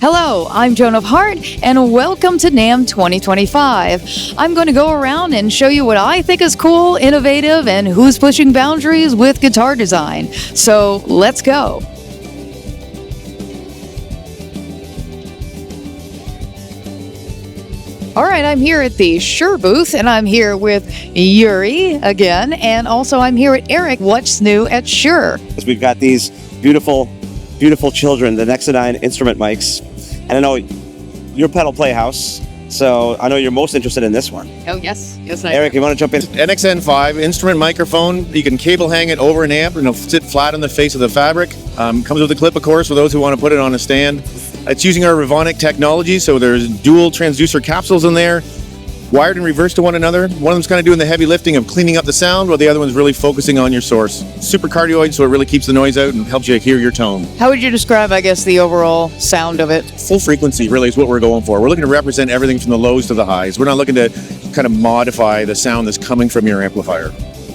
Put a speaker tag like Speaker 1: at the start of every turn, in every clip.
Speaker 1: Hello, I'm Joan of Heart, and welcome to NAMM 2025. I'm going to go around and show you what I think is cool, innovative, and who's pushing boundaries with guitar design. So let's go. All right, I'm here at the Shure booth, and I'm here with Yuri again, and also I'm here at Eric. What's new at Shure?
Speaker 2: We've got these beautiful children, the Nexodyne instrument mics. And I know you're Pedal Playhouse, so I know you're most interested in this one.
Speaker 1: Oh, yes. Yes, I
Speaker 2: Eric, you want to jump in?
Speaker 3: NXN5 instrument microphone. You can cable hang it over an amp and it'll sit flat on the face of the fabric. Comes with a clip, of course, for those who want to put it on a stand. It's using our Revonic technology, so there's dual transducer capsules in there, wired in reverse to one another. One of them's kind of doing the heavy lifting of cleaning up the sound, while the other one's really focusing on your source. Super cardioid, so it really keeps the noise out and helps you hear your tone.
Speaker 1: How would you describe, I guess, the overall sound of it?
Speaker 3: Full frequency really is what we're going for. We're looking to represent everything from the lows to the highs. We're not looking to kind of modify the sound that's coming from your amplifier.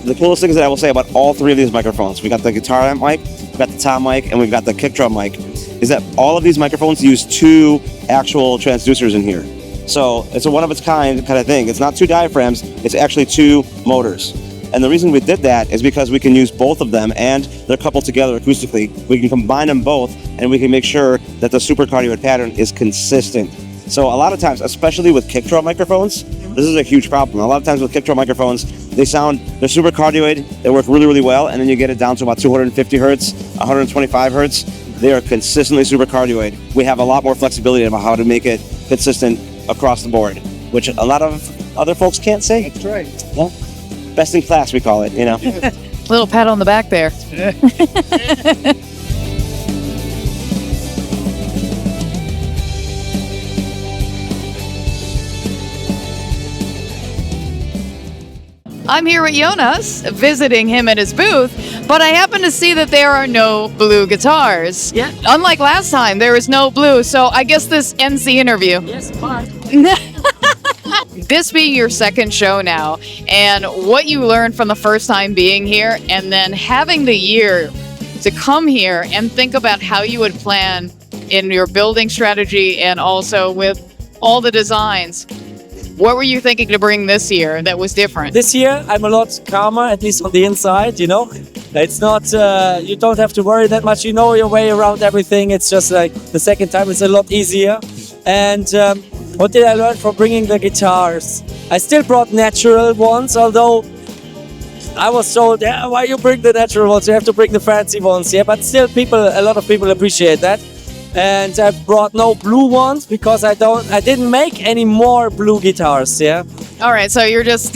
Speaker 2: The coolest things that I will say about all three of these microphones, we got the guitar amp mic, we've got the tom mic, and we've got the kick drum mic, is that all of these microphones use two actual transducers in here. So it's a one-of-its-kind kind of thing. It's not two diaphragms, it's actually two motors. And the reason we did that is because we can use both of them and they're coupled together acoustically. We can combine them both and we can make sure that the supercardioid pattern is consistent. So a lot of times, especially with kick drum microphones, this is a huge problem. A lot of times with kick drum microphones, they're supercardioid, they work really, really well, and then you get it down to about 250 hertz, 125 hertz. They are consistently supercardioid. We have a lot more flexibility about how to make it consistent across the board, which a lot of other folks can't say.
Speaker 3: That's right.
Speaker 2: Well, best in class, we call it, you know.
Speaker 1: Little pat on the back there. I'm here with Jonas, visiting him at his booth, but I happen to see that there are no blue guitars.
Speaker 4: Yeah.
Speaker 1: Unlike last time, there is no blue, so I guess this ends the interview.
Speaker 4: Yes, fine.
Speaker 1: This being your second show now, and what you learned from the first time being here, and then having the year to come here and think about how you would plan in your building strategy and also with all the designs. What were you thinking to bring this year that was different?
Speaker 4: This year, I'm a lot calmer, at least on the inside, you know. It's not, you don't have to worry that much. You know your way around everything. It's just like the second time it's a lot easier. And what did I learn from bringing the guitars? I still brought natural ones, although I was told, yeah, why you bring the natural ones? You have to bring the fancy ones. Yeah, but still a lot of people appreciate that. And I brought no blue ones because I didn't make any more blue guitars, yeah?
Speaker 1: All right, so you're just,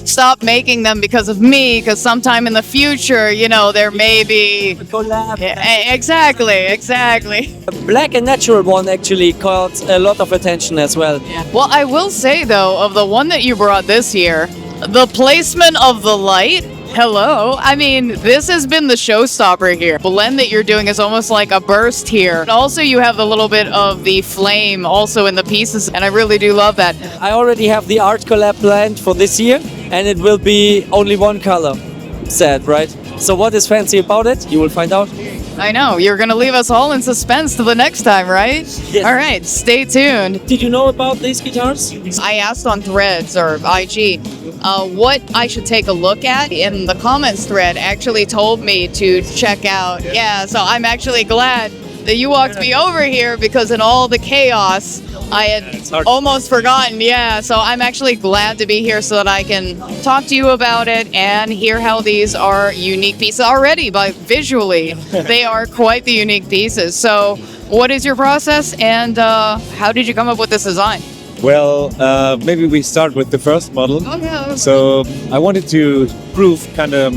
Speaker 1: stop making them because of me, because sometime in the future, there may be...
Speaker 4: Collab.
Speaker 1: Yeah, exactly.
Speaker 4: The black and natural one actually caught a lot of attention as well.
Speaker 1: Yeah. Well, I will say, though, of the one that you brought this year, the placement of the light... Hello. I mean, this has been the showstopper here. The blend that you're doing is almost like a burst here. And also, you have a little bit of the flame also in the pieces, and I really do love that.
Speaker 4: I already have the art collab planned for this year, and it will be only one color set, right? So what is fancy about it? You will find out.
Speaker 1: I know. You're going to leave us all in suspense till the next time, right?
Speaker 4: Yes.
Speaker 1: All right. Stay tuned.
Speaker 4: Did you know about these guitars?
Speaker 1: I asked on Threads or IG what I should take a look at, and the comments thread actually told me to check out. Yeah, so I'm actually glad that you walked me over here because in all the chaos, I had almost forgotten. Yeah, so I'm actually glad to be here so that I can talk to you about it and hear how these are unique pieces already, but visually, they are quite the unique pieces. So what is your process and how did you come up with this design?
Speaker 5: Well, maybe we start with the first model.
Speaker 1: Okay.
Speaker 5: So I wanted to prove kind of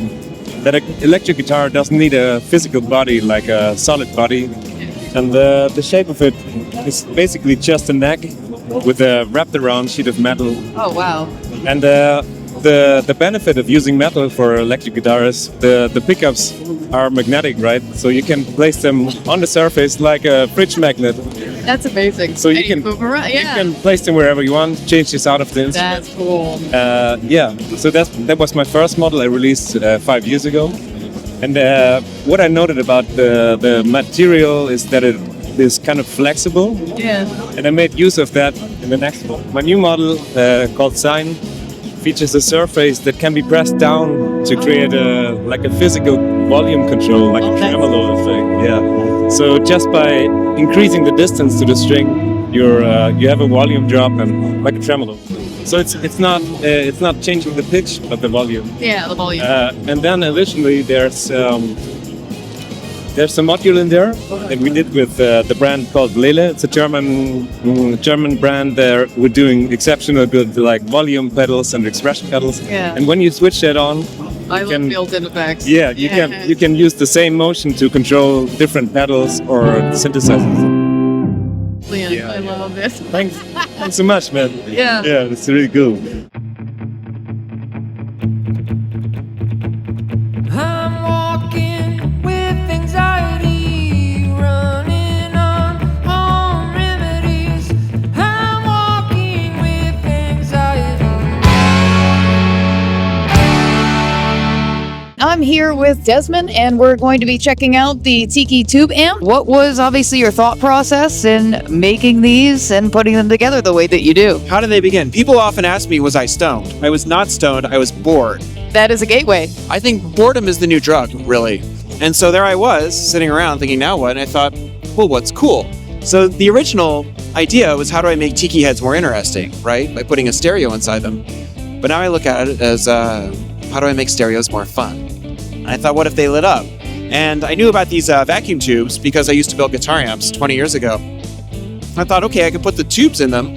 Speaker 5: that an electric guitar doesn't need a physical body like a solid body. And the shape of it is basically just a neck with a wrapped around sheet of metal.
Speaker 1: Oh, wow.
Speaker 5: And the benefit of using metal for electric guitar is the pickups are magnetic, right? So you can place them on the surface like a fridge magnet.
Speaker 1: That's amazing.
Speaker 5: So you
Speaker 1: And
Speaker 5: can
Speaker 1: move around. Yeah.
Speaker 5: You can place them wherever you want, change this out of the instrument.
Speaker 1: That's cool.
Speaker 5: Yeah, so that was my first model I released 5 years ago. And what I noted about the material is that is kind of flexible,
Speaker 1: Yeah.
Speaker 5: and I made use of that in the next one. My new model called Sign features a surface that can be pressed down to create a physical volume control, like a
Speaker 1: nice.
Speaker 5: tremolo effect. Yeah. So just by increasing the distance to the string, you have a volume drop and like a tremolo. So it's not changing the pitch, but the volume.
Speaker 1: Yeah, the volume.
Speaker 5: And then additionally, there's a module in there that we did with the brand called Lele. It's a German brand. We're doing exceptional good like volume pedals and expression pedals.
Speaker 1: Yeah.
Speaker 5: And when you switch that on,
Speaker 1: I love built-in effects.
Speaker 5: yeah, you can use the same motion to control different pedals or synthesizers.
Speaker 1: Brilliant. I love this.
Speaker 5: Thanks so much, man.
Speaker 1: Yeah.
Speaker 5: Yeah, it's really cool.
Speaker 6: I'm walking with anxiety, running on home remedies. I'm walking with anxiety.
Speaker 1: I'm here with Desmond, and we're going to be checking out the Tiki Tube amp. What was obviously your thought process in making these and putting them together the way that you do?
Speaker 7: How did they begin? People often ask me, was I stoned? I was not stoned, I was bored.
Speaker 1: That is a gateway.
Speaker 7: I think boredom is the new drug, really. And so there I was, sitting around thinking, now what? And I thought, well, what's cool? So the original idea was, how do I make tiki heads more interesting, right? By putting a stereo inside them. But now I look at it as, how do I make stereos more fun? And I thought, what if they lit up? And I knew about these vacuum tubes because I used to build guitar amps 20 years ago. I thought, okay, I could put the tubes in them.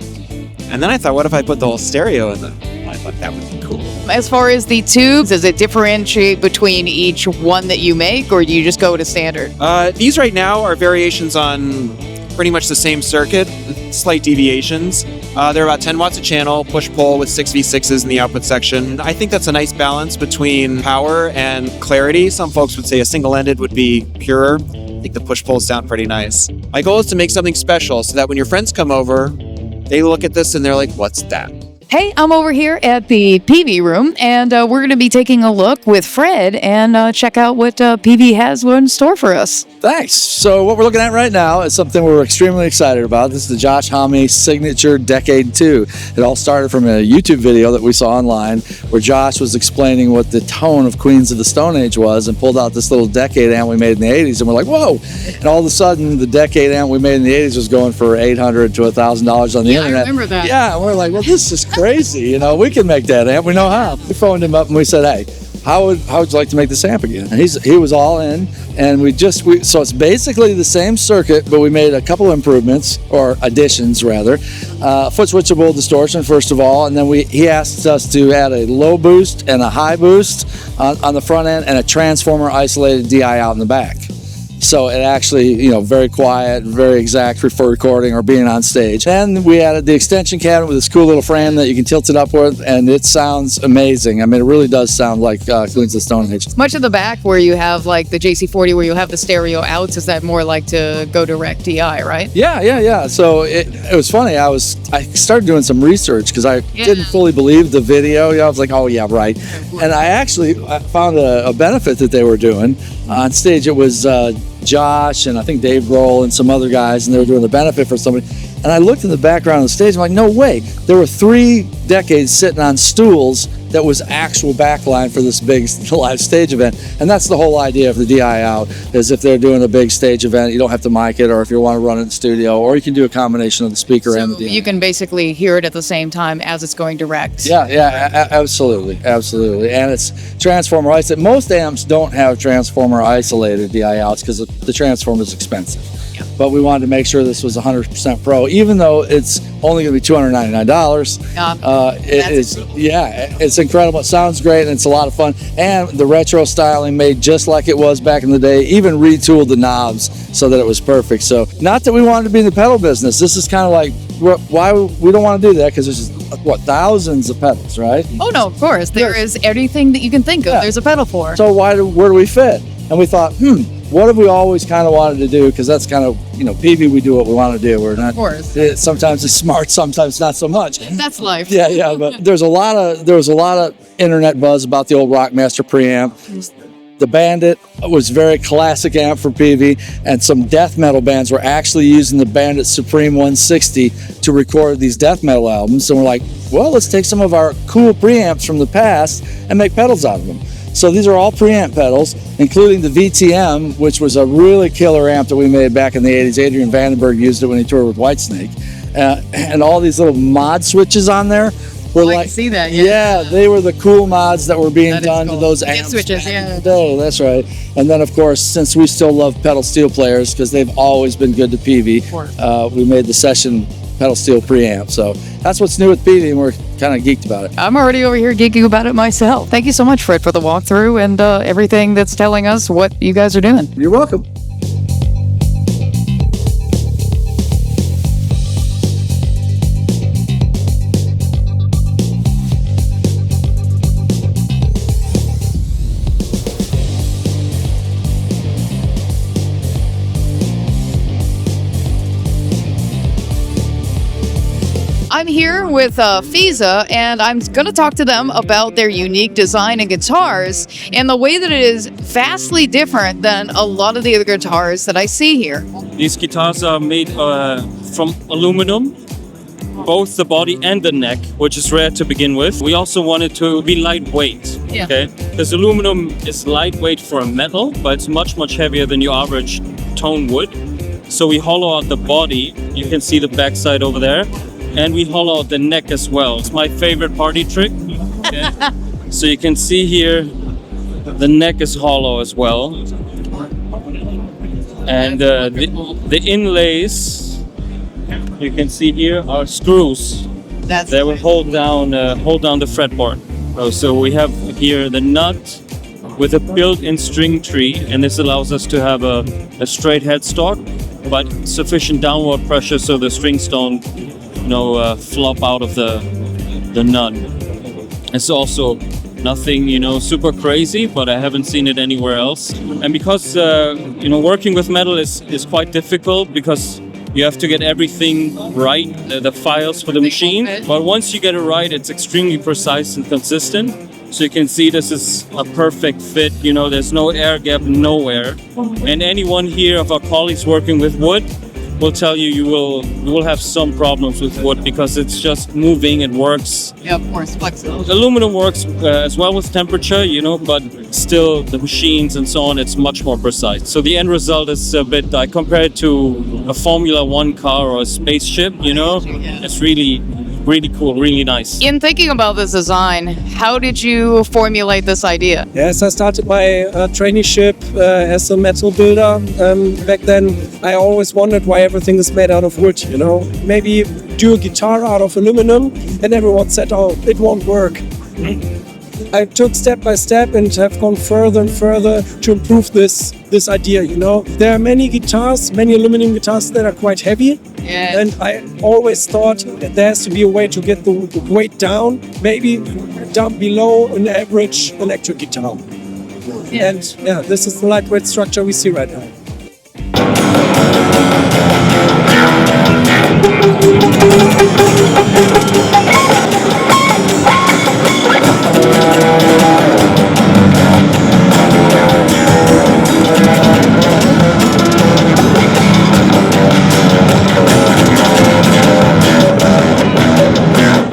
Speaker 7: And then I thought, what if I put the whole stereo in them? I thought that would be cool.
Speaker 1: As far as the tubes, does it differentiate between each one that you make, or do you just go to standard?
Speaker 7: These right now are variations on pretty much the same circuit, slight deviations. They're about 10 watts a channel, push-pull with 6v6s in the output section. I think that's a nice balance between power and clarity. Some folks would say a single-ended would be purer. I think the push-pulls sound pretty nice. My goal is to make something special so that when your friends come over, they look at this and they're like, what's that?
Speaker 1: Hey, I'm over here at the PV room, and we're going to be taking a look with Fred and check out what PV has in store for us.
Speaker 8: Thanks. So what we're looking at right now is something we're extremely excited about. This is the Josh Homme Signature Decade 2. It all started from a YouTube video that we saw online where Josh was explaining what the tone of Queens of the Stone Age was and pulled out this little Decade amp we made in the 80s, and we're like, whoa! And all of a sudden, the Decade amp we made in the 80s was going for $800 to $1,000 on the internet.
Speaker 1: I remember that.
Speaker 8: Yeah, and we're like, well, this is crazy. You know, we can make that amp. We know how. We phoned him up and we said, hey, how would you like to make this amp again? And he was all in, and so it's basically the same circuit, but we made a couple improvements, or additions rather. Foot switchable distortion first of all, and then he asked us to add a low boost and a high boost on the front end, and a transformer isolated DI out in the back. So it actually, very quiet, very exact for recording or being on stage. And we added the extension cabinet with this cool little frame that you can tilt it up with, and it sounds amazing. I mean, it really does sound like Queens of the Stone Age.
Speaker 1: Much of the back where you have like the JC40 where you have the stereo outs, is that more like to go direct DI, right?
Speaker 8: Yeah. So it was funny. I started doing some research because I didn't fully believe the video. I was like, oh yeah, right. And I found a benefit that they were doing. On stage, it was Josh and I think Dave Grohl and some other guys, and they were doing the benefit for somebody. And I looked in the background of the stage, I'm like, no way. There were 3 decades sitting on stools that was actual backline for this big live stage event. And that's the whole idea of the DI out, is if they're doing a big stage event, you don't have to mic it, or if you want to run it in the studio, or you can do a combination of the speaker and the DI.
Speaker 1: You can basically hear it at the same time as it's going direct.
Speaker 8: Yeah, absolutely. And it's transformer isolated. Most amps don't have transformer isolated DI outs because the transformer is expensive. But we wanted to make sure this was 100% pro, even though it's only going to be $299. It's incredible. It sounds great, and it's a lot of fun. And the retro styling made just like it was back in the day, even retooled the knobs so that it was perfect. So not that we wanted to be in the pedal business. This is kind of like why we don't want to do that, because there's thousands of pedals, right?
Speaker 1: Oh no, of course. There is everything that you can think of.
Speaker 8: Yeah.
Speaker 1: There's a pedal for.
Speaker 8: So where do we fit? And we thought, what have we always kind of wanted to do? Because that's kind of, PV, we do what we want to do. We're not,
Speaker 1: of course.
Speaker 8: Sometimes it's smart, sometimes not so much.
Speaker 1: That's life.
Speaker 8: Yeah, but there was a lot of internet buzz about the old Rockmaster preamp. The Bandit was very classic amp for Peavey, and some death metal bands were actually using the Bandit Supreme 160 to record these death metal albums. And we're like, well, let's take some of our cool preamps from the past and make pedals out of them. So these are all preamp pedals, including the VTM, which was a really killer amp that we made back in the 80s. Adrian Vandenberg used it when he toured with Whitesnake. And all these little mod switches on there were
Speaker 1: I can see that.
Speaker 8: yeah, they were the cool mods that were being
Speaker 1: That is
Speaker 8: done to
Speaker 1: cool.
Speaker 8: those
Speaker 1: Dip
Speaker 8: amps.
Speaker 1: switches,
Speaker 8: back in
Speaker 1: yeah.
Speaker 8: the day. That's right. And then, of course, since we still love pedal steel players because they've always been good to Peavey, we made the Session pedal steel preamp. So that's what's new with Peavey, and we're kind of geeked about it.
Speaker 1: I'm already over here geeking about it myself. Thank you so much, Fred, for the walkthrough and everything that's telling us what you guys are doing.
Speaker 8: You're welcome.
Speaker 1: I'm here with Fiza, and I'm going to talk to them about their unique design and guitars and the way that it is vastly different than a lot of the other guitars that I see here.
Speaker 9: These guitars are made from aluminum, both the body and the neck, which is rare to begin with. We also wanted to be lightweight,
Speaker 1: Yeah.
Speaker 9: okay? Because aluminum is lightweight for a metal, but it's much, much heavier than your average tone wood. So we hollow out the body. You can see the backside over there. And we hollow out the neck as well. It's my favorite party trick. Okay? So you can see here, the neck is hollow as well. And the inlays, you can see here, are screws.
Speaker 1: That's
Speaker 9: They will hold down the fretboard. So we have here the nut with a built-in string tree, and this allows us to have a straight headstock, but sufficient downward pressure so the strings don't flop out of the nut. It's also nothing, super crazy, but I haven't seen it anywhere else. And because, working with metal is quite difficult because you have to get everything right, the files for the machine. But once you get it right, it's extremely precise and consistent. So you can see this is a perfect fit. There's no air gap nowhere. And anyone here of our colleagues working with wood will tell you will have some problems with wood because it's just moving. It works.
Speaker 1: Yeah, of course, flexible.
Speaker 9: Aluminum works as well with temperature, but still the machines and so on, it's much more precise. So the end result is a bit, I compare it to a Formula One car or a spaceship, it's really, really cool, really nice.
Speaker 1: In thinking about this design, how did you formulate this idea?
Speaker 10: Yes, I started my traineeship as a metal builder. Back then, I always wondered why everything is made out of wood, Maybe do a guitar out of aluminum, and everyone said, oh, it won't work. I took step by step and have gone further and further to improve this idea, There are many aluminum guitars that are quite heavy.
Speaker 1: Yeah.
Speaker 10: And I always thought that there has to be a way to get the weight down, maybe down below an average electric guitar.
Speaker 1: Yeah.
Speaker 10: And this is the lightweight structure we see right now.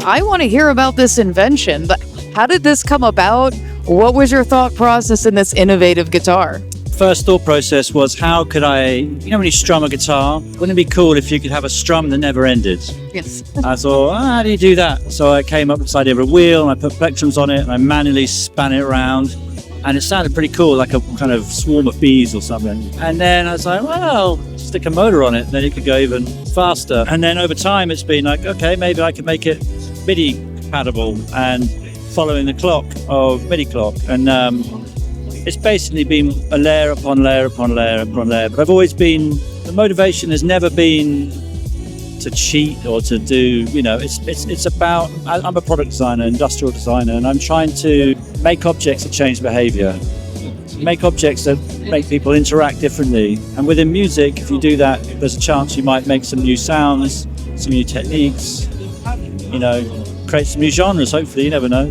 Speaker 1: I want to hear about this invention. How did this come about? What was your thought process in this innovative guitar?
Speaker 11: First thought process was, how could I, when you strum a guitar, wouldn't it be cool if you could have a strum that never ended?
Speaker 1: Yes.
Speaker 11: I thought, how do you do that? So I came up with this idea of a wheel, and I put plectrums on it, and I manually span it around, and it sounded pretty cool, like a kind of swarm of bees or something. And then I was like, well, stick a motor on it, then it could go even faster. And then over time, it's been like, okay, maybe I could make it MIDI compatible and following the clock of MIDI clock. And it's basically been a layer upon layer upon layer upon layer. But I've always been, the motivation has never been to cheat or to do, it's about, I'm a product designer, industrial designer, and I'm trying to make objects that change behavior, make objects that make people interact differently. And within music, if you do that, there's a chance you might make some new sounds, some new techniques, create some new genres, hopefully, you never know.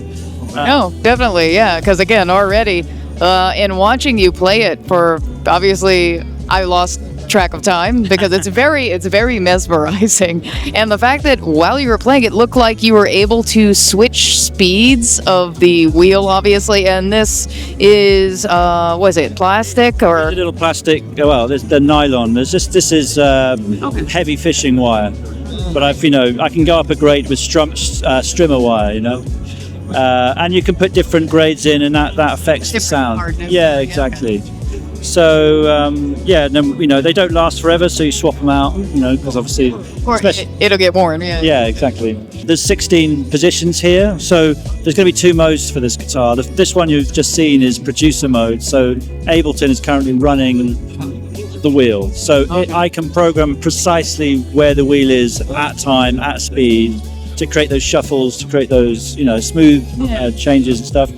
Speaker 1: No, definitely, yeah. Because again, already in watching you play it for obviously I lost track of time because it's very mesmerizing. And the fact that while you were playing it looked like you were able to switch speeds of the wheel, obviously, and this is was it plastic or
Speaker 11: A little plastic. Well, there's the nylon. This is heavy fishing wire, but I can go up a grade with strimmer wire, and you can put different grades in, and that affects the sound.
Speaker 1: hardness.
Speaker 11: Yeah, exactly. So and then they don't last forever, so you swap them out, because obviously,
Speaker 1: Of course,
Speaker 11: especially-
Speaker 1: it'll get worn. Yeah.
Speaker 11: yeah, exactly. There's 16 positions here, so there's going to be 2 modes for this guitar. This one you've just seen is producer mode, so Ableton is currently running the wheel. So I can program precisely where the wheel is at time, at speed, to create those shuffles, to create those, smooth changes and stuff.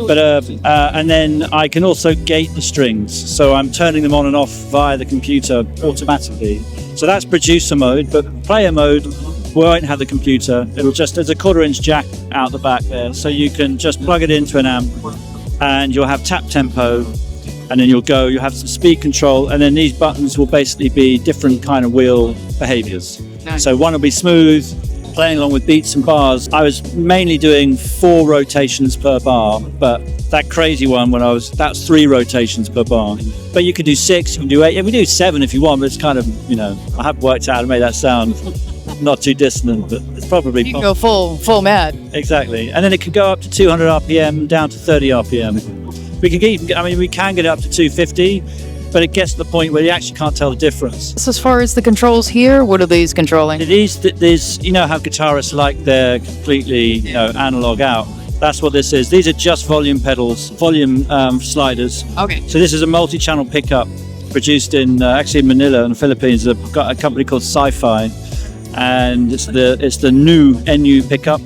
Speaker 11: But and then I can also gate the strings, so I'm turning them on and off via the computer automatically. So that's producer mode, but player mode won't have the computer. It'll just, there's a 1/4-inch jack out the back there, so you can just plug it into an amp, and you'll have tap tempo, and then you'll have some speed control, and then these buttons will basically be different kind of wheel behaviors.
Speaker 1: Nice.
Speaker 11: So one will be smooth, playing along with beats and bars. I was mainly doing 4 rotations per bar, but that crazy one that's 3 rotations per bar. But you could do 6, you can do 8, and we do 7 if you want, but it's kind of, I have worked out how to make that sound not too dissonant, but it's probably
Speaker 1: You can go full mad.
Speaker 11: exactly. And then it could go up to 200 RPM, down to 30 RPM. We can get it up to 250, but it gets to the point where you actually can't tell the difference.
Speaker 1: So as far as the controls here, what are these controlling?
Speaker 11: There's, how guitarists like their completely, analog out. That's what this is. These are just volume pedals, volume sliders.
Speaker 1: Okay.
Speaker 11: So this is a multi-channel pickup produced in actually in Manila in the Philippines. They've got a company called Sci-Fi, and it's the new NU pickup.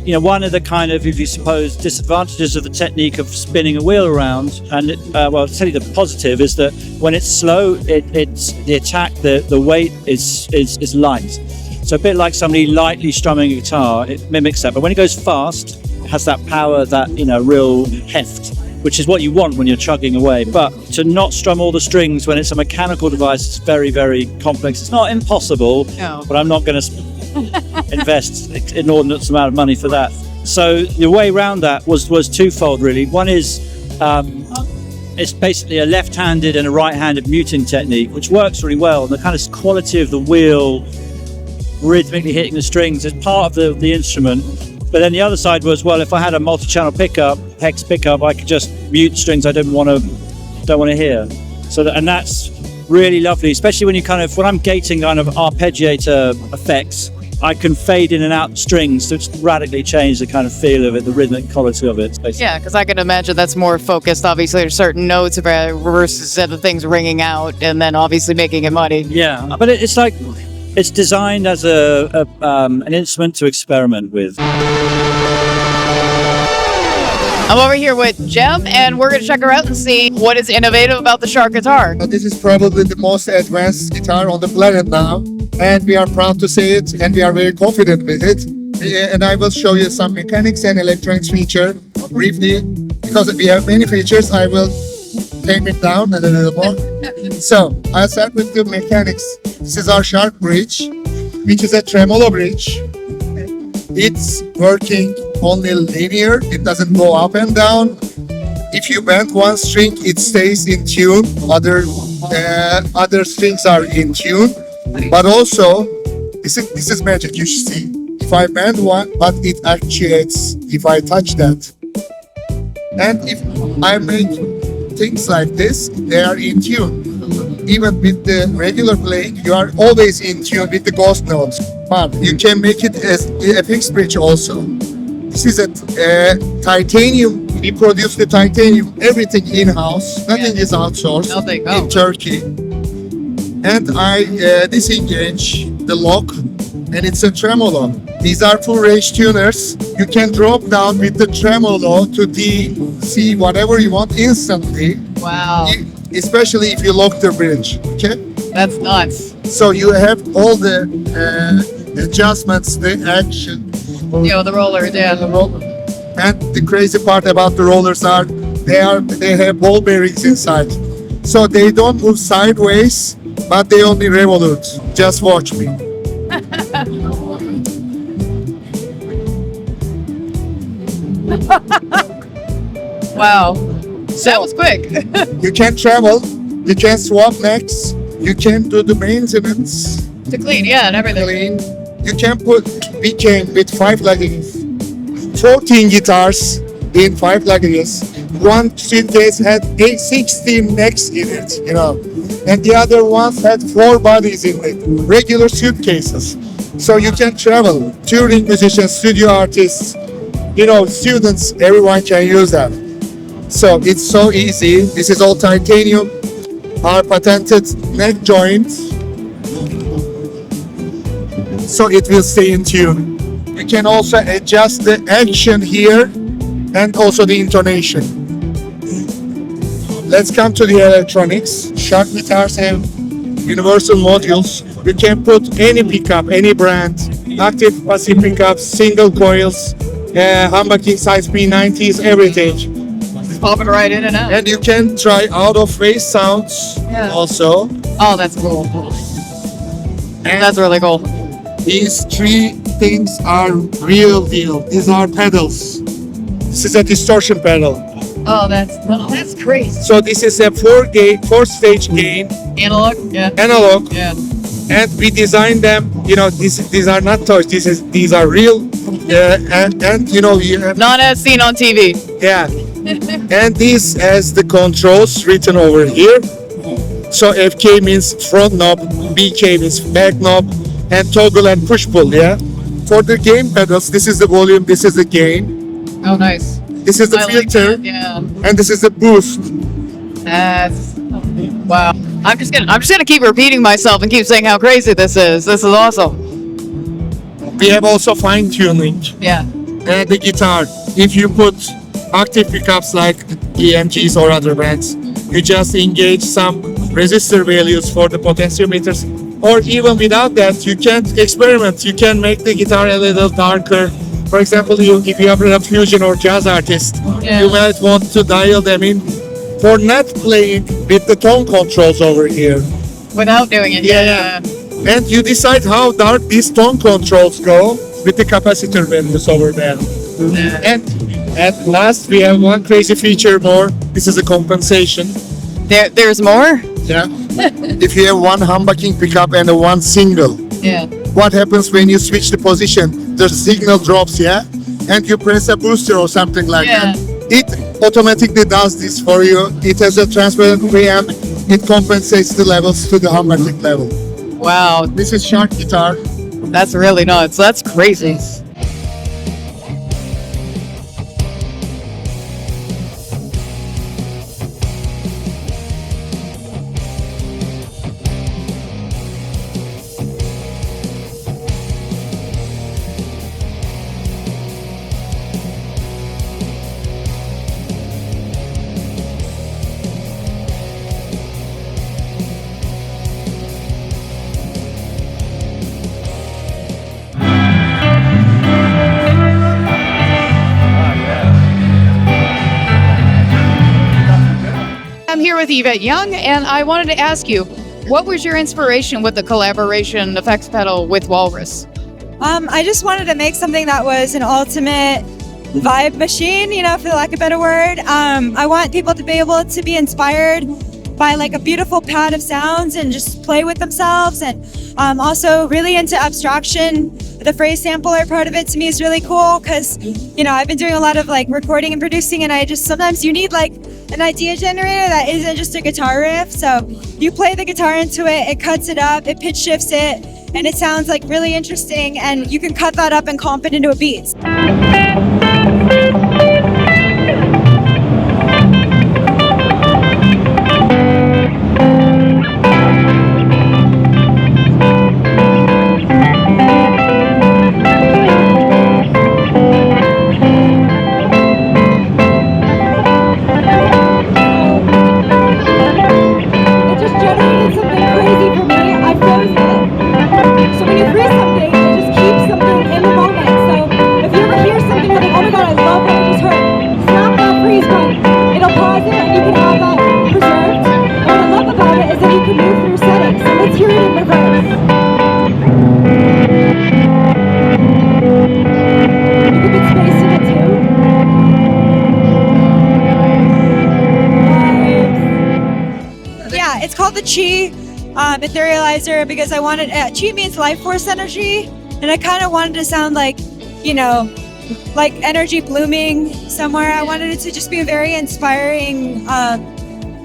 Speaker 11: One of the kind of, if you suppose, disadvantages of the technique of spinning a wheel around, and I'll tell you the positive is that when it's slow, it's the attack, the weight is light. So a bit like somebody lightly strumming a guitar, it mimics that. But when it goes fast, it has that power, that real heft, which is what you want when you're chugging away. But to not strum all the strings when it's a mechanical device is very, very complex. It's not impossible,
Speaker 1: No.
Speaker 11: but I'm not going to invest inordinate amount of money for that. So the way around that was twofold, really. One is it's basically a left-handed and a right-handed muting technique, which works really well. And the kind of quality of the wheel rhythmically hitting the strings is part of the instrument. But then the other side was, well, if I had a multi-channel pickup, hex pickup, I could just mute strings I don't want to hear. And that's really lovely, especially when I'm gating kind of arpeggiator effects. I can fade in and out the strings to radically change the kind of feel of it, the rhythmic quality of it. Basically.
Speaker 1: Yeah, because I can imagine that's more focused, obviously, to certain notes versus other things ringing out and then obviously making it muddy.
Speaker 11: Yeah, but it's like it's designed as an instrument to experiment with.
Speaker 1: I'm over here with Jem, and we're going to check her out and see what is innovative about the Shark guitar.
Speaker 12: This is probably the most advanced guitar on the planet now, and we are proud to say it, and we are very confident with it. And I will show you some mechanics and electronics feature briefly, because we have many features. I will tame it down a little more. So I'll start with the mechanics. This is our Shark bridge, which is a tremolo bridge. It's working only linear, it doesn't go up and down. If you bend one string, it stays in tune. Other strings are in tune. But also, this is magic, you should see. If I bend one, but it actuates if I touch that. And if I make things like this, they are in tune. Even with the regular playing, you are always in tune with the ghost notes. But you can make it as a fixed bridge also. This is a titanium. We produce the titanium, everything in-house. Nothing is outsourced in Turkey. And I disengage the lock, and it's a tremolo. These are full range tuners. You can drop down with the tremolo to D, C, whatever you want instantly.
Speaker 1: Wow.
Speaker 12: Especially if you lock the bridge, okay?
Speaker 1: That's nuts.
Speaker 12: So you have all the adjustments, the action.
Speaker 1: The rollers, yeah.
Speaker 12: And the crazy part about the rollers are They have ball bearings inside, so they don't move sideways, but they only revolute. Just watch me.
Speaker 1: Wow. That was quick.
Speaker 12: You can travel, you can swap necks, you can do the maintenance,
Speaker 1: To clean, yeah, and everything.
Speaker 12: clean. You can put BK with 5 luggages, 14 guitars in 5 luggages. One suitcase had 16 necks in it, you know, and the other ones had 4 bodies in it, regular suitcases. So you can travel. Touring musicians, studio artists, you know, students, everyone can use that. So it's so easy. This is all titanium. Our patented neck joint. So it will stay in tune. You can also adjust the action here and also the intonation. Let's come to the electronics. Shark guitars have universal modules. You can put any pickup, any brand, active, passive pickups, single coils, humbucking size P90s, everything.
Speaker 1: Popping right in and out.
Speaker 12: And you can try out of phase sounds
Speaker 1: Yeah.
Speaker 12: also.
Speaker 1: Oh, that's cool. That's really cool.
Speaker 12: These 3 things are real deal. These are pedals. This is a distortion pedal.
Speaker 1: Oh, that's crazy.
Speaker 12: So this is a 4-stage gain
Speaker 1: Analog? Yeah.
Speaker 12: analog,
Speaker 1: Yeah.
Speaker 12: and we designed them. You know, these are not toys. These are real, and you know,
Speaker 1: Not as seen on TV.
Speaker 12: yeah. And this has the controls written over here. So FK means front knob, BK means back knob, and toggle and push pull. Yeah. For the gain pedals, this is the volume, this is the gain,
Speaker 1: Oh, nice.
Speaker 12: this is the
Speaker 1: I like
Speaker 12: filter,
Speaker 1: that, yeah.
Speaker 12: and this is the boost.
Speaker 1: That's wow. I'm just gonna keep repeating myself and keep saying how crazy this is. This is awesome.
Speaker 12: We have also fine tuning.
Speaker 1: Yeah.
Speaker 12: And the guitar, if you put active pickups like EMGs or other brands, you just engage some resistor values for the potentiometers, or even without that, you can experiment. You can make the guitar a little darker. For example, if you are a fusion or jazz artist,
Speaker 1: Yeah.
Speaker 12: you might want to dial them in for not playing with the tone controls over here.
Speaker 1: Without doing it.
Speaker 12: Yeah. And you decide how dark these tone controls go with the capacitor values over there. And at last, we have one crazy feature more. This is a compensation.
Speaker 1: There's more?
Speaker 12: Yeah. If you have one humbucking pickup and a one single,
Speaker 1: Yeah.
Speaker 12: what happens when you switch the position? The signal drops, yeah? And you press a booster or something like
Speaker 1: Yeah.
Speaker 12: that. It automatically does this for you. It has a transparent preamp. It compensates the levels to the humbucking level.
Speaker 1: Wow.
Speaker 12: This is Shark guitar.
Speaker 1: That's really nuts. That's crazy. I'm here with Yvette Young, and I wanted to ask you, what was your inspiration with the collaboration effects pedal with Walrus?
Speaker 13: I just wanted to make something that was an ultimate vibe machine, you know, for lack of a better word. I want people to be able to be inspired by like a beautiful pad of sounds and just play with themselves. And also really into abstraction. The phrase sampler part of it to me is really cool because, you know, I've been doing a lot of like recording and producing, and I just sometimes you need like an idea generator that isn't just a guitar riff. So you play the guitar into it, it cuts it up, it pitch shifts it, and it sounds like really interesting, and you can cut that up and comp it into a beat. It just generated something crazy for me. I froze it. So when you freeze something, it just keeps something in the moment. So if you ever hear something chi etherealizer because I wanted chi means life force energy, and I kind of wanted to sound like, like energy blooming somewhere. I wanted it to just be a very inspiring,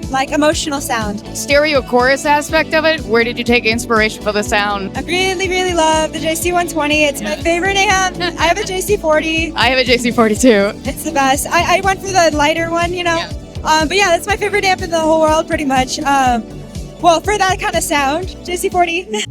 Speaker 13: like emotional sound.
Speaker 1: Stereo chorus aspect of it, where did you take inspiration for the sound?
Speaker 13: I really, really love the JC120. It's my favorite amp. I have a JC40.
Speaker 1: I have a JC40 too.
Speaker 13: It's the best. I went for the lighter one, but yeah, that's my favorite amp in the whole world, pretty much. Well, for that kind of sound, JC40.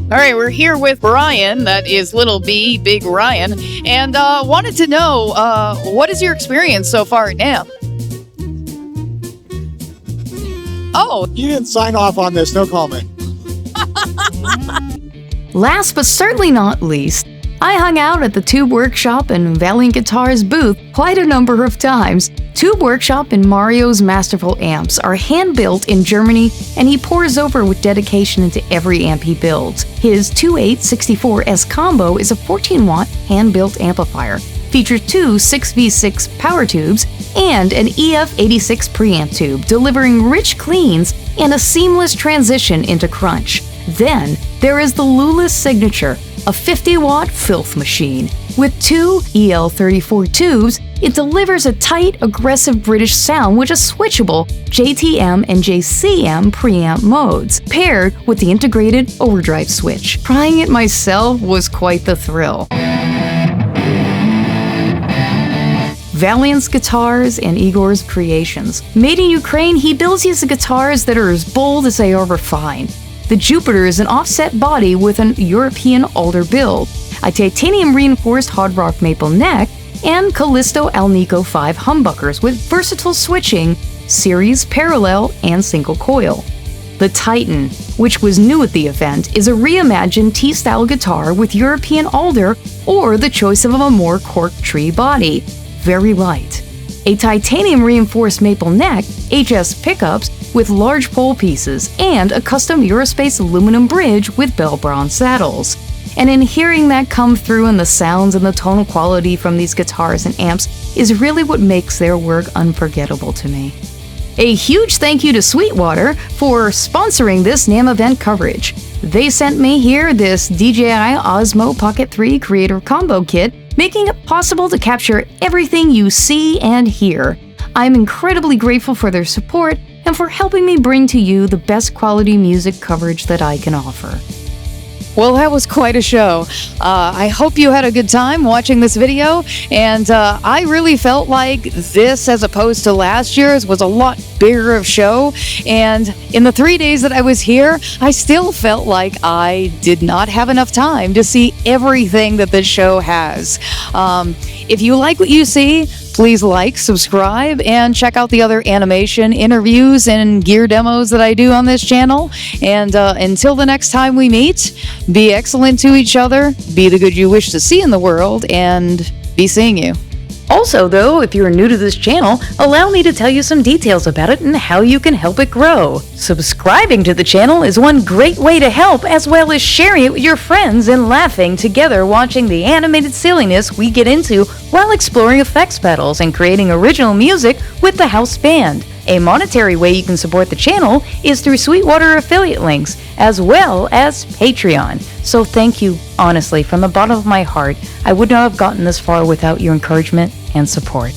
Speaker 1: All right, we're here with Brian, that is Little B, Big Ryan, and wanted to know, what is your experience so far at NAMM? Oh.
Speaker 12: You didn't sign off on this, no comment.
Speaker 14: Last but certainly not least, I hung out at the Tube Workshop and Valiant Guitars booth quite a number of times. Tube Workshop and Mario's masterful amps are hand-built in Germany, and he pours over with dedication into every amp he builds. His 2864S Combo is a 14-watt hand-built amplifier, features two 6V6 power tubes and an EF86 preamp tube, delivering rich cleans and a seamless transition into crunch. Then, there is the Lula Signature, a 50-watt filth machine. With two EL34 tubes, it delivers a tight, aggressive British sound with a switchable JTM and JCM preamp modes, paired with the integrated overdrive switch. Trying it myself was quite the thrill. Valiant's guitars and Igor's creations. Made in Ukraine, he builds his guitars that are as bold as they are refined. The Jupiter is an offset body with an European alder build, a titanium-reinforced hard rock maple neck, and Callisto Alnico 5 humbuckers with versatile switching, series, parallel, and single coil. The Titan, which was new at the event, is a reimagined T-style guitar with European alder or the choice of a more cork tree body. Very light. A titanium-reinforced maple neck, HS pickups with large pole pieces, and a custom Eurospace aluminum bridge with bell bronze saddles. And in hearing that come through in the sounds and the tonal quality from these guitars and amps is really what makes their work unforgettable to me. A huge thank you to Sweetwater for sponsoring this NAMM event coverage. They sent me here this DJI Osmo Pocket 3 Creator Combo Kit, making it possible to capture everything you see and hear. I'm incredibly grateful for their support and for helping me bring to you the best quality music coverage that I can offer.
Speaker 1: Well, that was quite a show. I hope you had a good time watching this video, and I really felt like this, as opposed to last year's, was a lot bigger of show, and in the 3 days that I was here, I still felt like I did not have enough time to see everything that this show has. If you like what you see, please like, subscribe, and check out the other animation, interviews, and gear demos that I do on this channel. And until the next time we meet, be excellent to each other, be the good you wish to see in the world, and be seeing you.
Speaker 14: Also, though, if you're new to this channel, allow me to tell you some details about it and how you can help it grow. Subscribing to the channel is one great way to help, as well as sharing it with your friends and laughing together watching the animated silliness we get into while exploring effects pedals and creating original music with the house band. A monetary way you can support the channel is through Sweetwater affiliate links, as well as Patreon. So thank you, honestly, from the bottom of my heart. I would not have gotten this far without your encouragement and support.